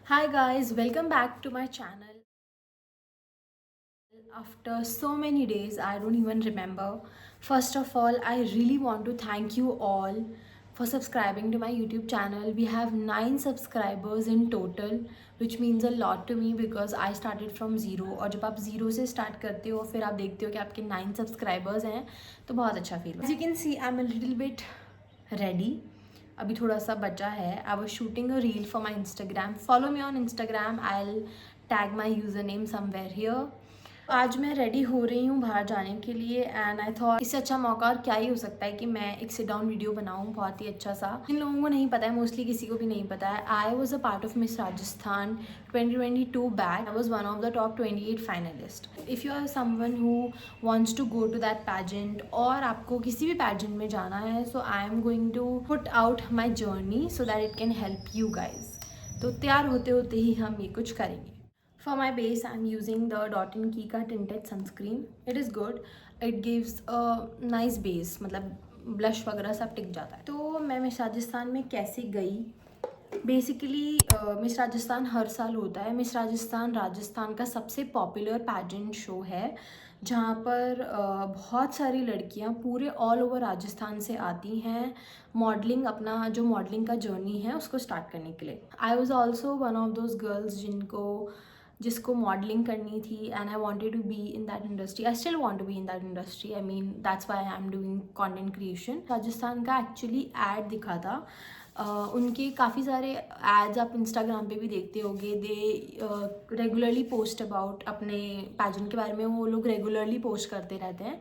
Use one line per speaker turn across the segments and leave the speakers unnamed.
Hi guys, welcome back to my channel. After so many days, I don't even remember. First of all, I really want to thank you all for subscribing to my YouTube channel. We have 9 subscribers in total, which means a lot to me because I started from zero. और जब आप zero से start करते हो फिर आप देखते हो कि आपके 9 subscribers हैं तो बहुत अच्छा feel होता है. As you can see, I'm a little bit ready. अभी थोड़ा सा बचा है. I was shooting a reel for my Instagram. Follow me on Instagram. I'll tag my username somewhere here. आज मैं रेडी हो रही हूँ बाहर जाने के लिए एंड आई थॉट इससे अच्छा मौका और क्या ही हो सकता है कि मैं एक सिट डाउन वीडियो बनाऊँ बहुत ही अच्छा सा. इन लोगों को नहीं पता है, मोस्टली किसी को भी नहीं पता है. I was a part of miss Rajasthan 2022 batch. I was one of the top 28 finalist. If you are someone who wants to go to that pageant और आपको किसी भी पैजेंट में जाना है, so I am going to put out my journey so that it can help you guys. तो तैयार होते होते ही हम ये कुछ करेंगे. For my base, I'm using the Dot & Key का tinted sunscreen. It is good. It gives a nice base. मतलब ब्लश वगैरह सब टिक जाता है. तो मैं मिस राजस्थान में कैसे गई? बेसिकली मिस राजस्थान हर साल होता है. मिस राजस्थान राजस्थान का सबसे पॉपुलर पैजेंट शो है जहाँ पर बहुत सारी लड़कियाँ पूरे ऑल ओवर राजस्थान से आती हैं मॉडलिंग, अपना जो मॉडलिंग का जर्नी है उसको स्टार्ट करने के लिए. I was also one of those girls जिसको मॉडलिंग करनी थी and I wanted to be in that industry. I still want to be in that industry. I mean that's why I am doing content creation. Rajasthan का actually add दिखा था. उनके काफ़ी सारे ads आप इंस्टाग्राम पे भी देखते होंगे. दे रेगुलरली पोस्ट अबाउट अपने पैजेंट के बारे में. वो लोग रेगुलरली पोस्ट करते रहते हैं.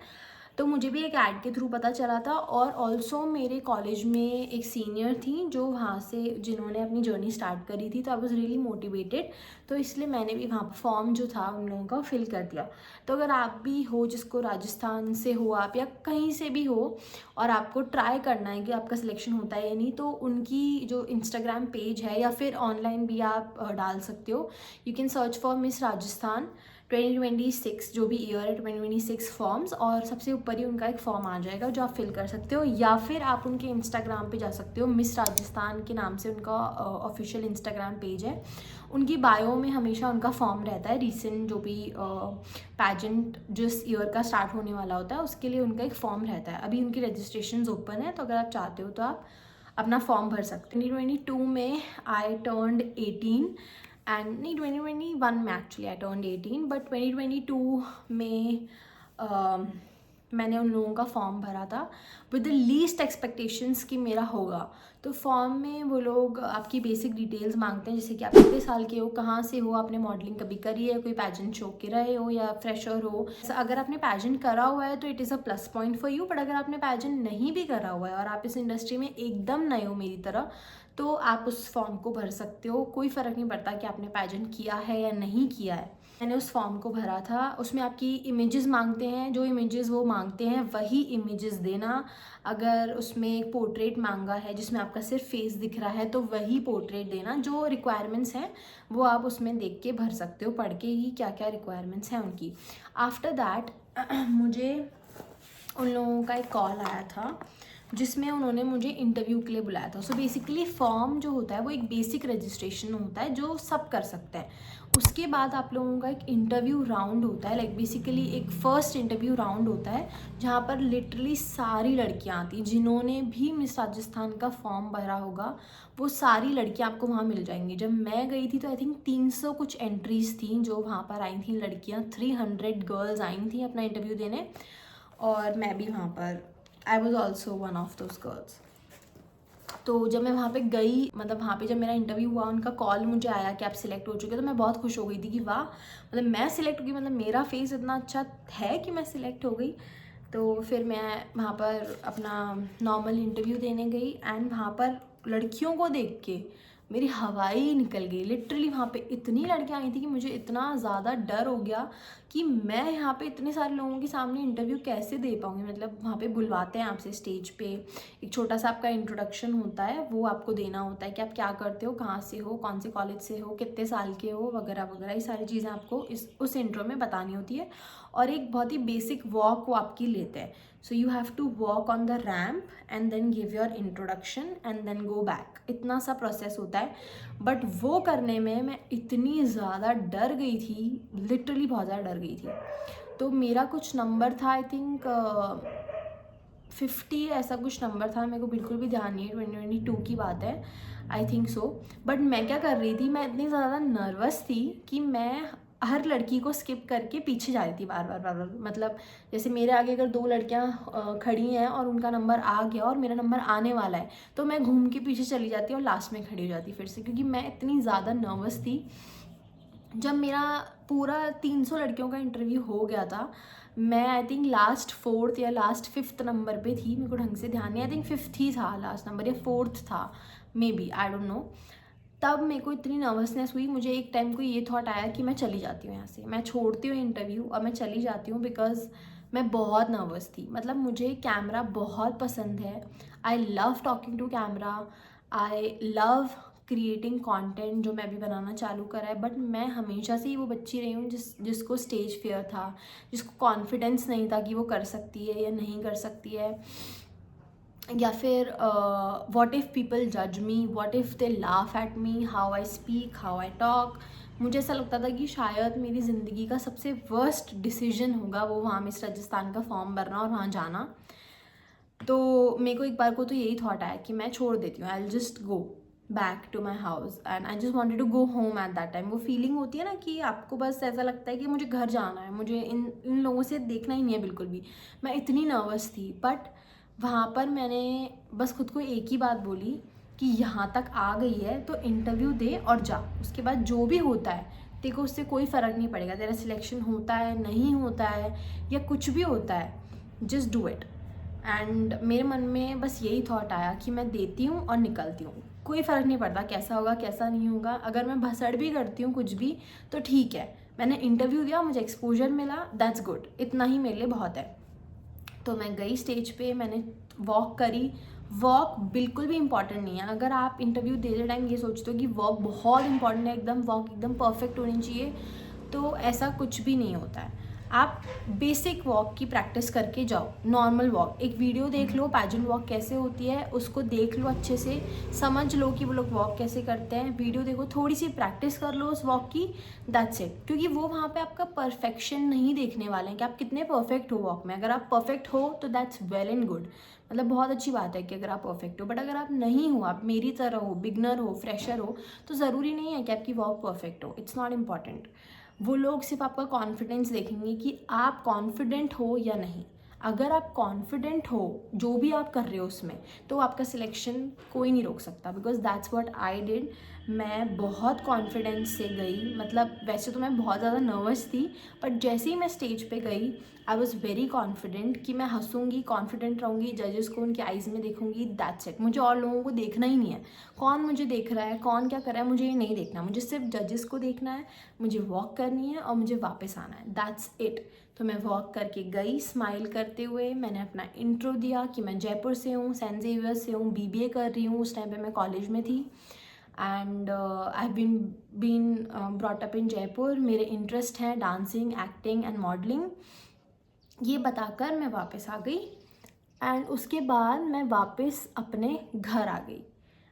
तो मुझे भी एक ऐड के थ्रू पता चला था. और ऑल्सो मेरे कॉलेज में एक सीनियर थी जो वहाँ से जिन्होंने अपनी जर्नी स्टार्ट करी थी. तो आई वॉज रियली मोटिवेटेड. तो इसलिए मैंने भी वहाँ फॉर्म जो था उन लोगों का फिल कर दिया. तो अगर आप भी हो जिसको राजस्थान से हो आप या कहीं से भी हो और आपको ट्राई करना है कि आपका सिलेक्शन होता है या नहीं, तो उनकी जो इंस्टाग्राम पेज है या फिर ऑनलाइन भी आप डाल सकते हो. You can search for miss Rajasthan 2026, जो भी ईयर है 2026 फॉर्म्स, और सबसे ऊपर ही उनका एक फॉर्म आ जाएगा जो आप फिल कर सकते हो. या फिर आप उनके इंस्टाग्राम पे जा सकते हो. मिस राजस्थान के नाम से उनका ऑफिशियल इंस्टाग्राम पेज है. उनकी बायो में हमेशा उनका फॉर्म रहता है. रिसेंट जो भी पैजेंट जिस ईयर का स्टार्ट होने वाला होता है उसके लिए उनका एक फॉर्म रहता है. अभी उनकी रजिस्ट्रेशन ओपन है, तो अगर आप चाहते हो तो आप अपना फॉर्म भर सकते हो. 2022 में आई टर्न्ड 18 एंड नहीं 2021 में एक्चुअली आई टर्न्ड 18, बट 2022 में मैंने उन लोगों का फॉर्म भरा था विद द लीस्ट एक्सपेक्टेशंस कि मेरा होगा. तो फॉर्म में वो लोग आपकी बेसिक डिटेल्स मांगते हैं, जैसे कि आप कितने साल के हो, कहाँ से हो, आपने मॉडलिंग कभी करी है, कोई पैजेंट शो के रहे हो या फ्रेशर हो. अगर आपने पैजेंट करा हुआ है तो it is a plus point for you. But अगर आपने पैजेंट नहीं भी करा हुआ है और आप इस इंडस्ट्री में एकदम नए हो मेरी तरह, तो आप उस फॉर्म को भर सकते हो. कोई फ़र्क नहीं पड़ता कि आपने पैजेंट किया है या नहीं किया है. मैंने उस फॉर्म को भरा था. उसमें आपकी इमेजेस मांगते हैं. जो इमेजेस वो मांगते हैं वही इमेजेस देना. अगर उसमें एक पोर्ट्रेट मांगा है जिसमें आपका सिर्फ फेस दिख रहा है तो वही पोर्ट्रेट देना. जो रिक्वायरमेंट्स हैं वो आप उसमें देख के भर सकते हो, पढ़ के ही क्या क्या रिक्वायरमेंट्स हैं उनकी. आफ्टर दैट मुझे उन लोगों का एक कॉल आया था जिसमें उन्होंने मुझे इंटरव्यू के लिए बुलाया था. सो बेसिकली फॉर्म जो होता है वो एक बेसिक रजिस्ट्रेशन होता है जो सब कर सकते हैं. उसके बाद आप लोगों का एक इंटरव्यू राउंड होता है. लाइक बेसिकली एक फ़र्स्ट इंटरव्यू राउंड होता है जहाँ पर लिटरली सारी लड़कियाँ आती, जिन्होंने भी मिस राजस्थान का फॉर्म भरा होगा वो सारी लड़कियाँ आपको वहाँ मिल जाएंगी. जब मैं गई थी तो आई थिंक 300 कुछ एंट्रीज़ थी जो वहाँ पर आई थी लड़कियाँ. 300 गर्ल्स आई थी अपना इंटरव्यू देने और मैं भी वहाँ पर आई was also one of those girls. तो जब मैं वहाँ पे गई, मतलब वहाँ पे जब मेरा इंटरव्यू हुआ, उनका कॉल मुझे आया कि आप सिलेक्ट हो चुके, तो मैं बहुत खुश हो गई थी कि वाह, मतलब मैं सिलेक्ट हो गई, मतलब मेरा फेस इतना अच्छा है कि मैं सिलेक्ट हो गई. तो फिर मैं वहाँ पर अपना नॉर्मल इंटरव्यू देने गई एंड वहाँ पर लड़कियों को देख के मेरी हवा ही निकल गई. लिटरली वहाँ पे इतनी लड़कियाँ आई थी कि मुझे इतना ज़्यादा डर हो गया कि मैं यहाँ पे इतने सारे लोगों के सामने इंटरव्यू कैसे दे पाऊँगी. मतलब वहाँ पे बुलवाते हैं आपसे स्टेज पे, एक छोटा सा आपका इंट्रोडक्शन होता है, वो आपको देना होता है कि आप क्या करते हो, कहाँ से हो, कौन से कॉलेज से हो, कितने साल के हो, वगैरह वगैरह. ये सारी चीज़ें आपको उस इंट्रो में बतानी होती है. और एक बहुत ही बेसिक वॉक वो आपकी लेते हैं. So you have to walk on the ramp and then give your introduction and then go back, इतना सा प्रोसेस होता है। बट वो करने में मैं इतनी ज़्यादा डर गई थी, लिटरली बहुत ज़्यादा डर गई थी। तो मेरा कुछ नंबर था, आई थिंक 50 ऐसा कुछ नंबर था, मेरे को बिल्कुल भी ध्यान नहीं है, 2022 की बात है, आई थिंक सो। बट मैं क्या कर रही थी, मैं इतनी ज़्यादा नर्वस थी कि मैं हर लड़की को स्किप करके पीछे जा रही थी बार बार बार बार। मतलब जैसे मेरे आगे अगर 2 लड़कियां खड़ी हैं और उनका नंबर आ गया और मेरा नंबर आने वाला है, तो मैं घूम के पीछे चली जाती और लास्ट में खड़ी हो जाती फिर से, क्योंकि मैं इतनी ज़्यादा नर्वस थी। जब मेरा पूरा 300 लड़कियों का इंटरव्यू हो गया था, मैं आई थिंक लास्ट 4th या लास्ट 5th नंबर पे थी, मेरे को ढंग से ध्यान नहीं, आई थिंक 5th ही था लास्ट नंबर या 4th था may be, I don't know. तब मेरे को इतनी नर्वसनेस हुई, मुझे एक टाइम को ये थॉट आया कि मैं चली जाती हूँ यहाँ से, मैं छोड़ती हूँ इंटरव्यू और मैं चली जाती हूँ, बिकॉज मैं बहुत नर्वस थी। मतलब मुझे कैमरा बहुत पसंद है, I love talking to camera, I love creating content जो मैं अभी बनाना चालू करा है। बट मैं हमेशा से ही वो बच्ची रही हूँ जिसको स्टेज फियर था, जिसको कॉन्फिडेंस नहीं था कि वो कर सकती है या नहीं कर सकती है, या फिर व्हाट इफ़ पीपल जज me, what if they laugh at me, how I speak, how I talk. मुझे ऐसा लगता था कि शायद मेरी ज़िंदगी का सबसे वर्स्ट डिसीजन होगा वो वहाँ मिस राजस्थान का फॉर्म भरना और वहाँ जाना। तो मेरे को एक बार को तो यही थॉट आया कि मैं छोड़ देती हूँ, I will just go back to my house and I just wanted to go home at that time. वो फीलिंग होती है ना कि आपको बस ऐसा लगता है कि मुझे घर जाना है, मुझे इन लोगों से देखना ही नहीं है बिल्कुल भी। मैं इतनी नर्वस थी, बट वहाँ पर मैंने बस खुद को एक ही बात बोली कि यहाँ तक आ गई है तो इंटरव्यू दे और जा, उसके बाद जो भी होता है तेरे को उससे कोई फ़र्क नहीं पड़ेगा, तेरा सिलेक्शन होता है नहीं होता है या कुछ भी होता है, जस्ट डू इट। एंड मेरे मन में बस यही थॉट आया कि मैं देती हूँ और निकलती हूँ, कोई फ़र्क नहीं पड़ता कैसा होगा कैसा नहीं होगा, अगर मैं भसड़ भी करती हूँ कुछ भी तो ठीक है, मैंने इंटरव्यू दिया, मुझे एक्सपोजर मिला, दैट्स गुड, इतना ही मेरे लिए बहुत है। तो मैं गई स्टेज पे, मैंने वॉक करी। वॉक बिल्कुल भी इंपॉर्टेंट नहीं है, अगर आप इंटरव्यू देते टाइम ये सोचते हो कि वॉक बहुत इंपॉर्टेंट है, एकदम वॉक एकदम परफेक्ट होनी चाहिए, तो ऐसा कुछ भी नहीं होता है। आप बेसिक वॉक की प्रैक्टिस करके जाओ, नॉर्मल वॉक, एक वीडियो देख लो पैजेंट वॉक कैसे होती है, उसको देख लो अच्छे से, समझ लो कि वो लोग वॉक कैसे करते हैं, वीडियो देखो, थोड़ी सी प्रैक्टिस कर लो उस वॉक की, दैट्स इट। क्योंकि वो वहाँ पे आपका परफेक्शन नहीं देखने वाले हैं कि आप कितने परफेक्ट हो वॉक में। अगर आप परफेक्ट हो तो दैट्स वेल एंड गुड, मतलब बहुत अच्छी बात है कि अगर आप परफेक्ट हो। बट अगर आप नहीं हो, आप मेरी तरह हो, बिगनर हो, फ्रेशर हो, तो ज़रूरी नहीं है कि आपकी वॉक परफेक्ट हो, इट्स नॉट इम्पॉर्टेंट। वो लोग सिर्फ आपका कॉन्फिडेंस देखेंगे कि आप कॉन्फिडेंट हो या नहीं। अगर आप कॉन्फिडेंट हो जो भी आप कर रहे हो उसमें, तो आपका सिलेक्शन कोई नहीं रोक सकता, because that's what I did. मैं बहुत कॉन्फिडेंस से गई, मतलब वैसे तो मैं बहुत ज़्यादा नर्वस थी, बट जैसे ही मैं स्टेज पे गई आई वॉज़ वेरी कॉन्फिडेंट कि मैं हंसूंगी, कॉन्फिडेंट रहूँगी, जजेस को उनकी आइज़ में देखूंगी, दैट्स इट। मुझे और लोगों को देखना ही नहीं है, कौन मुझे देख रहा है, कौन क्या कर रहा है, मुझे ये नहीं देखना, मुझे सिर्फ जजेस को देखना है, मुझे वॉक करनी है और मुझे वापस आना है, दैट्स इट। तो मैं वॉक करके गई स्माइल करते हुए, मैंने अपना इंट्रो दिया कि मैं जयपुर से हूँ, सेंट जेवियर्स से हूँ, बीबीए कर रही हूँ, उस टाइम पे मैं कॉलेज में थी, and I have been brought up in Jaipur, मेरे इंटरेस्ट हैं डांसिंग, एक्टिंग एंड मॉडलिंग, ये बताकर मैं वापस आ गई। एंड उसके बाद मैं वापस अपने घर आ गई,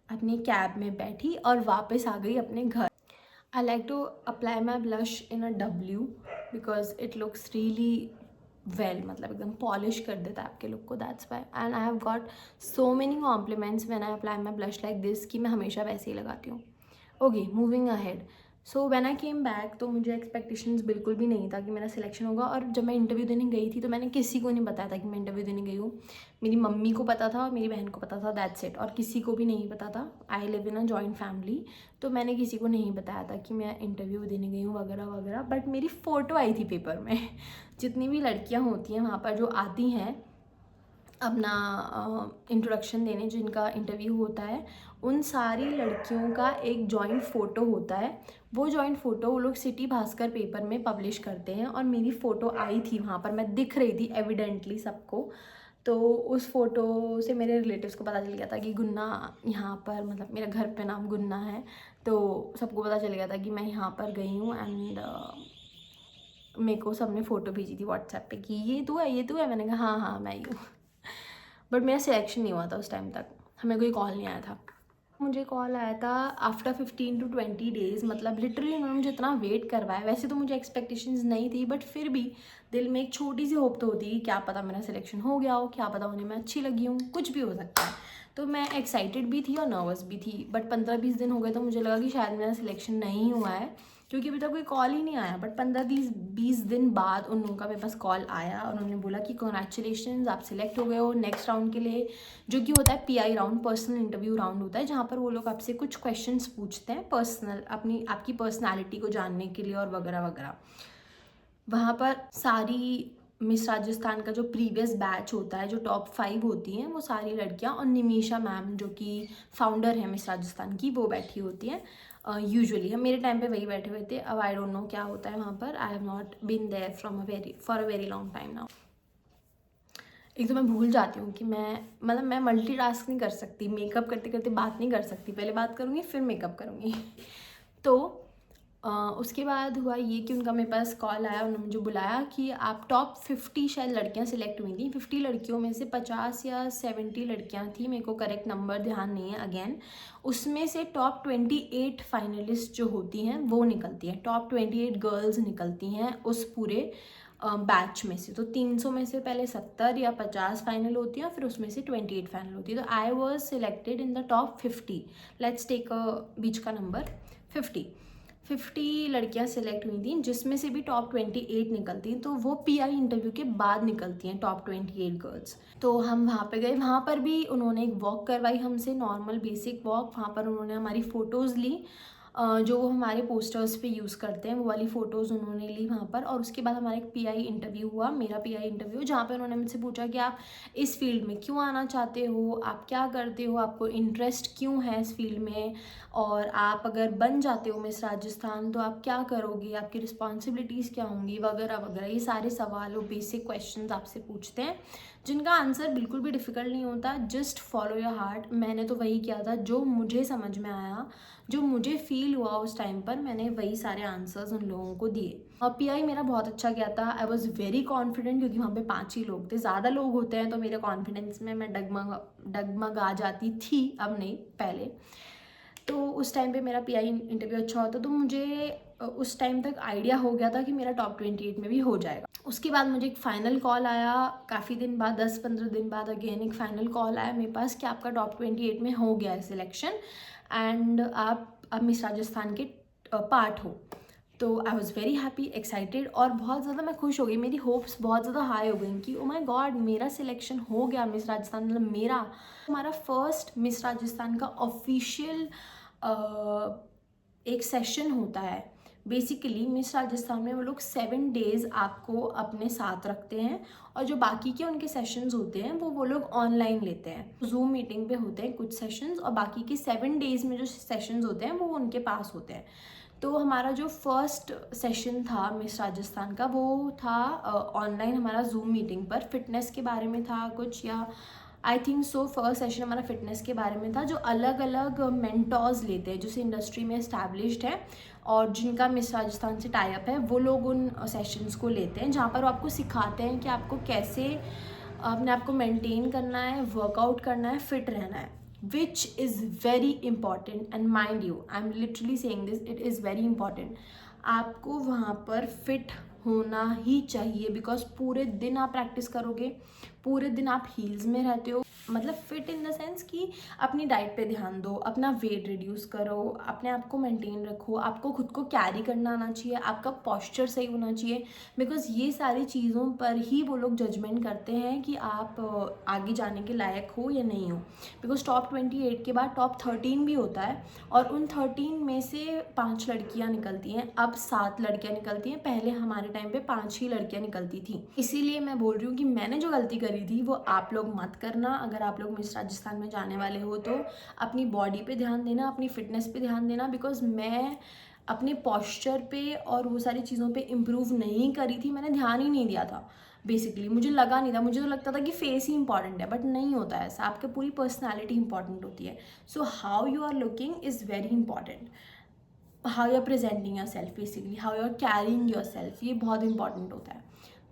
अपनी कैब में बैठी और वापस आ गई अपने घर। I like to apply my blush in a W because it looks really well, मतलब एकदम पॉलिश कर देता है आपके लुक को, that's why. And I have got so many compliments when I apply my blush like this कि मैं हमेशा वैसे ही लगाती हूँ। Okay, moving ahead. So when I came back तो मुझे एक्सपेक्टेशंस बिल्कुल भी नहीं था कि मेरा सिलेक्शन होगा। और जब मैं इंटरव्यू देने गई थी तो मैंने किसी को नहीं बताया था कि मैं इंटरव्यू देने गई हूँ। मेरी मम्मी को पता था और मेरी बहन को पता था, दैट्स इट, और किसी को भी नहीं पता था। I live in a joint family, तो मैंने किसी को नहीं बताया था कि मैं इंटरव्यू देने गई हूँ वगैरह वगैरह। बट मेरी फ़ोटो आई थी पेपर में। जितनी भी लड़कियाँ होती हैं वहाँ पर जो आती हैं अपना इंट्रोडक्शन देने, जिनका इंटरव्यू होता है, उन सारी लड़कियों का एक जॉइंट फ़ोटो होता है। वो जॉइंट फ़ोटो वो लोग सिटी भास्कर पेपर में पब्लिश करते हैं, और मेरी फ़ोटो आई थी वहाँ पर, मैं दिख रही थी एविडेंटली सबको। तो उस फ़ोटो से मेरे रिलेटिव्स को पता चल गया था कि गुन्ना यहाँ पर, मतलब मेरा घर पे नाम गुन्ना है, तो सबको पता चल गया था कि मैं यहाँ पर गई हूँ। एंड मेरे को सबने फ़ोटो भेजी थी व्हाट्सएप पे कि ये तू है, ये तू है। मैंने कहा हाँ हाँ मैं ही हूँ। बट मेरा सिलेक्शन नहीं हुआ था उस टाइम तक, हमें कोई कॉल नहीं आया था। मुझे कॉल आया था आफ्टर 15 to 20 डेज़, मतलब लिटरली उन्होंने मुझे इतना वेट करवाया। वैसे तो मुझे एक्सपेक्टेशंस नहीं थी, बट फिर भी दिल में एक छोटी सी होप तो होती है कि क्या पता मेरा सिलेक्शन हो गया हो, क्या पता उन्हें मैं अच्छी लगी हूँ, कुछ भी हो सकता है। तो मैं एक्साइटेड भी थी और नर्वस भी थी। बट 15-20 दिन हो गए तो मुझे लगा कि शायद मेरा सिलेक्शन नहीं हुआ है, क्योंकि अभी तक कोई कॉल ही नहीं आया। बट 15-20 दिन बाद उन लोगों का मेरे पास कॉल आया और उन्होंने बोला कि कॉन्ग्रेचुलेशन, आप सिलेक्ट हो गए हो नेक्स्ट राउंड के लिए, जो कि होता है PI round, personal interview round होता है, जहाँ पर वो लोग आपसे कुछ क्वेश्चंस पूछते हैं पर्सनल, आपकी पर्सनैलिटी को जानने के लिए और वगैरह वगैरह। वहाँ पर सारी मिस राजस्थान का जो प्रीवियस बैच होता है, जो टॉप 5 होती हैं, वो सारी लड़कियाँ और निमिषा मैम जो कि फाउंडर है मिस राजस्थान की, वो बैठी होती हैं। यूजुअली हम मेरे टाइम पे वही बैठे हुए थे। अब आई डोंट नो क्या होता है वहाँ पर, I have not been there for a very long time now. एक तो मैं भूल जाती हूँ कि मैं मल्टीटास्क नहीं कर सकती, मेकअप करते करते बात नहीं कर सकती, पहले बात करूँगी फिर मेकअप करूँगी। तो उसके बाद हुआ ये कि उनका मेरे पास कॉल आया, उन्होंने मुझे बुलाया कि आप टॉप 50 शायद लड़कियां सिलेक्ट हुई थी। 50 लड़कियों में से 50 या 70 लड़कियां थी, मेरे को करेक्ट नंबर ध्यान नहीं है अगेन। उसमें से टॉप 28 फाइनलिस्ट जो होती हैं वो निकलती हैं, टॉप 28 गर्ल्स निकलती हैं उस पूरे बैच में से। तो 300 में से पहले 70 या 50 फाइनल होती हैं, फिर उसमें से 28 फाइनल होती है। तो I was selected in the top 50। Let's take a बीच का नंबर 50 लड़कियां सिलेक्ट हुई थी, जिसमें से भी टॉप 28 निकलती हैं। तो वो PI इंटरव्यू के बाद निकलती हैं टॉप 28 गर्ल्स। तो हम वहाँ पे गए, वहाँ पर भी उन्होंने एक वॉक करवाई हमसे, नॉर्मल बेसिक वॉक। वहाँ पर उन्होंने हमारी फ़ोटोज़ ली, जो वो हमारे पोस्टर्स पे यूज़ करते हैं, वो वाली फ़ोटोज़ उन्होंने ली वहाँ पर। और उसके बाद हमारा एक PI इंटरव्यू हुआ, मेरा PI इंटरव्यू, जहाँ पे उन्होंने मुझसे पूछा कि आप इस फील्ड में क्यों आना चाहते हो, आप क्या करते हो, आपको इंटरेस्ट क्यों है इस फील्ड में, और आप अगर बन जाते हो मिस राजस्थान तो आप क्या करोगे, आपकी रिस्पॉन्सिबिलिटीज़ क्या होंगी, वगैरह वगैरह। ये सारे सवाल और बेसिक क्वेश्चंस आपसे पूछते हैं, जिनका आंसर बिल्कुल भी डिफ़िकल्ट नहीं होता। Just follow your heart. मैंने तो वही किया था, जो मुझे समझ में आया, जो मुझे फील हुआ उस टाइम पर, मैंने वही सारे आंसर्स उन लोगों को दिए। और PI मेरा बहुत अच्छा गया था। आई वॉज वेरी कॉन्फिडेंट, क्योंकि वहाँ पे 5 ही लोग थे। ज़्यादा लोग होते हैं तो मेरे कॉन्फिडेंस में मैं डगमगा जाती थी, अब नहीं, पहले। तो उस टाइम पे मेरा PI इंटरव्यू अच्छा होता, तो मुझे उस टाइम तक आइडिया हो गया था कि मेरा टॉप 28 में भी हो जाएगा। उसके बाद मुझे एक फ़ाइनल कॉल आया, काफ़ी दिन बाद, 10-15 दिन बाद अगेन एक फ़ाइनल कॉल आया मेरे पास कि आपका टॉप 28 में हो गया है सिलेक्शन, एंड आप अब मिस राजस्थान के पार्ट हो। तो I was very happy, excited, और बहुत ज़्यादा मैं खुश हो गई। मेरी होप्स बहुत ज़्यादा हाई हो गई कि ओ माय गॉड, मेरा सिलेक्शन हो गया मिस राजस्थान, मतलब हमारा फर्स्ट मिस राजस्थान का ऑफिशियल एक सेशन होता है। बेसिकली मिस राजस्थान में वो लोग 7 डेज़ आपको अपने साथ रखते हैं, और जो बाकी के उनके सेशंस होते हैं वो लोग ऑनलाइन लेते हैं, जूम मीटिंग पे होते हैं कुछ सेशंस, और बाकी के 7 डेज़ में जो सेशंस होते हैं वो उनके पास होते हैं। तो हमारा जो फर्स्ट सेशन था मिस राजस्थान का, वो था ऑनलाइन, हमारा जूम मीटिंग पर, फिटनेस के बारे में था कुछ, या I think so first session हमारा फिटनेस के बारे में था। जो अलग अलग मेंटोर्स लेते हैं, जो इंडस्ट्री में इस्टेब्लिश्ड है और जिनका मिस राजस्थान से टाई अप है, वो लोग उन सेशंस को लेते हैं, जहाँ पर वो आपको सिखाते हैं कि आपको कैसे अपने आप को मेंटेन करना है, वर्कआउट करना है, फिट रहना है, which is very important, and mind you, I'm literally saying this, it is very important। आपको वहाँ पर फिट होना ही चाहिए, बिकॉज पूरे दिन आप प्रैक्टिस करोगे, पूरे दिन आप हील्स में रहते हो, मतलब फिट इन द सेंस कि अपनी डाइट पे ध्यान दो, अपना वेट रिड्यूस करो, अपने आप को मेंटेन रखो, आपको खुद को कैरी करना आना चाहिए, आपका पॉस्चर सही होना चाहिए, बिकॉज ये सारी चीज़ों पर ही वो लोग जजमेंट करते हैं कि आप आगे जाने के लायक हो या नहीं हो। बिकॉज टॉप 28 के बाद टॉप 13 भी होता है, और उन 13 में से 5 लड़कियां निकलती हैं, अब 7 लड़कियां निकलती हैं, पहले हमारे टाइम पे 5 ही लड़कियां निकलती थी। इसीलिए मैं बोल रही हूँ कि मैंने जो गलती करी थी वो आप लोग मत करना। अगर आप लोग मिस राजस्थान में जाने वाले हो तो अपनी बॉडी पे ध्यान देना, अपनी फिटनेस पे ध्यान देना, बिकॉज मैं अपने पॉस्चर पे और वो सारी चीज़ों पे इम्प्रूव नहीं करी थी, मैंने ध्यान ही नहीं दिया था। बेसिकली मुझे लगा नहीं था, मुझे तो लगता था कि फेस ही इंपॉर्टेंट है, बट नहीं होता है ऐसा, आपकी पूरी पर्सनैलिटी इंपॉर्टेंट होती है। So how you are looking is very important. How you are presenting yourself, basically how you are carrying yourself, ये बहुत इंपॉर्टेंट होता है।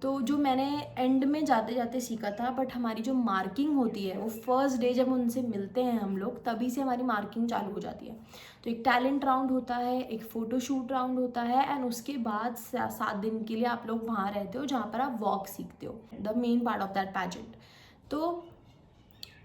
तो जो मैंने एंड में जाते जाते सीखा था, बट हमारी जो मार्किंग होती है वो फर्स्ट डे जब उनसे मिलते हैं हम लोग, तभी से हमारी मार्किंग चालू हो जाती है। तो एक टैलेंट राउंड होता है, एक फ़ोटोशूट राउंड होता है, एंड उसके बाद 7 दिन के लिए आप लोग वहाँ रहते हो जहाँ पर आप वॉक सीखते हो, the main part of that pageant. तो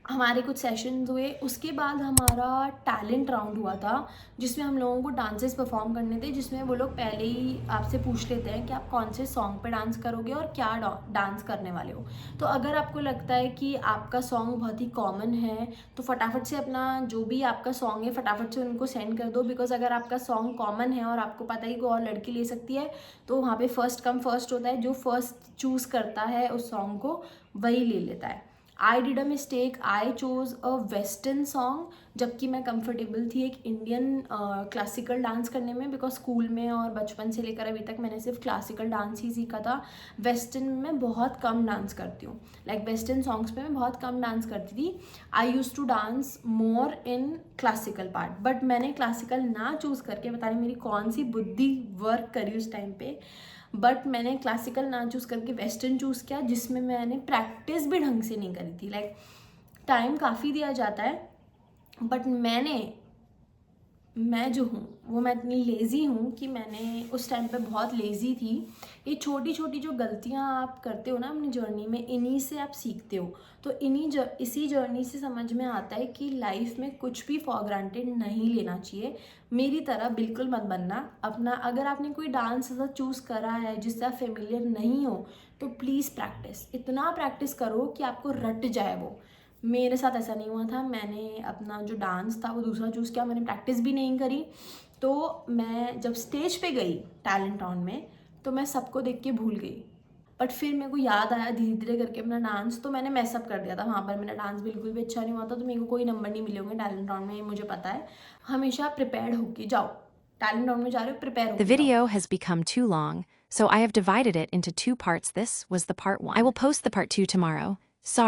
हमारे कुछ सेशंस हुए, उसके बाद हमारा टैलेंट राउंड हुआ था, जिसमें हम लोगों को डांसेस परफॉर्म करने थे, जिसमें वो लोग पहले ही आपसे पूछ लेते हैं कि आप कौन से सॉन्ग पे डांस करोगे और क्या डांस करने वाले हो। तो अगर आपको लगता है कि आपका सॉन्ग बहुत ही कॉमन है, तो फटाफट से अपना जो भी आपका सॉन्ग है फटाफट से उनको सेंड कर दो, बिकॉज अगर आपका सॉन्ग कॉमन है और आपको पता ही कोई और लड़की ले सकती है, तो वहाँ पे फर्स्ट कम फर्स्ट होता है, जो फर्स्ट चूज़ करता है उस सॉन्ग को वही ले लेता है। I did a mistake, I chose a western song, जबकि मैं कंफर्टेबल थी एक इंडियन क्लासिकल डांस करने में, बिकॉज स्कूल में और बचपन से लेकर अभी तक मैंने सिर्फ क्लासिकल डांस ही सीखा था। वेस्टर्न में मैं बहुत कम डांस करती हूँ, लाइक वेस्टर्न सॉन्ग्स पे मैं बहुत कम डांस करती थी। I use to dance more in classical part, but मैंने क्लासिकल ना चूज़ करके, पता नहीं मेरी कौन सी बुद्धि वर्क करी उस टाइम पे, बट मैंने क्लासिकल ना चूज़ करके वेस्टर्न चूज़ किया, जिसमें मैंने प्रैक्टिस भी ढंग से नहीं करी थी। लाइक टाइम काफ़ी दिया जाता है, बट मैं जो हूँ वो मैं इतनी लेज़ी हूँ कि मैंने उस टाइम पे बहुत लेज़ी थी। ये छोटी छोटी जो गलतियाँ आप करते हो ना अपनी जर्नी में, इन्हीं से आप सीखते हो। तो इसी जर्नी से समझ में आता है कि लाइफ में कुछ भी फॉर ग्रांटेड नहीं लेना चाहिए। मेरी तरह बिल्कुल मत बनना। अपना अगर आपने कोई डांस ऐसा चूज़ करा है जिससे आप फेमिलियर नहीं हो, तो प्लीज़ प्रैक्टिस, इतना प्रैक्टिस करो कि आपको रट जाए वो। मेरे साथ ऐसा नहीं हुआ था, मैंने अपना जो डांस था वो दूसरा चूज़ किया, मैंने प्रैक्टिस भी नहीं करी। तो मैं जब स्टेज पे गई टैलेंट राउंड में, तो मैं सबको देख के भूल गई। बट फिर मेरे को याद आया धीरे धीरे करके अपना डांस, तो मैंने मैसअप कर दिया था वहाँ पर। मेरा डांस बिल्कुल भी अच्छा नहीं हुआ था, तो मेरे को कोई नंबर नहीं मिले होंगे टैलेंट राउंड में, ये मुझे पता है। हमेशा प्रिपेयर्ड होके जाओ, टैलेंट राउंड में जा रहे हो प्रिपेयर
The
होके जाओ।
video has become too long, so I have divided it into 2 parts. This was the part 1. I will post the part 2 tomorrow. Sorry.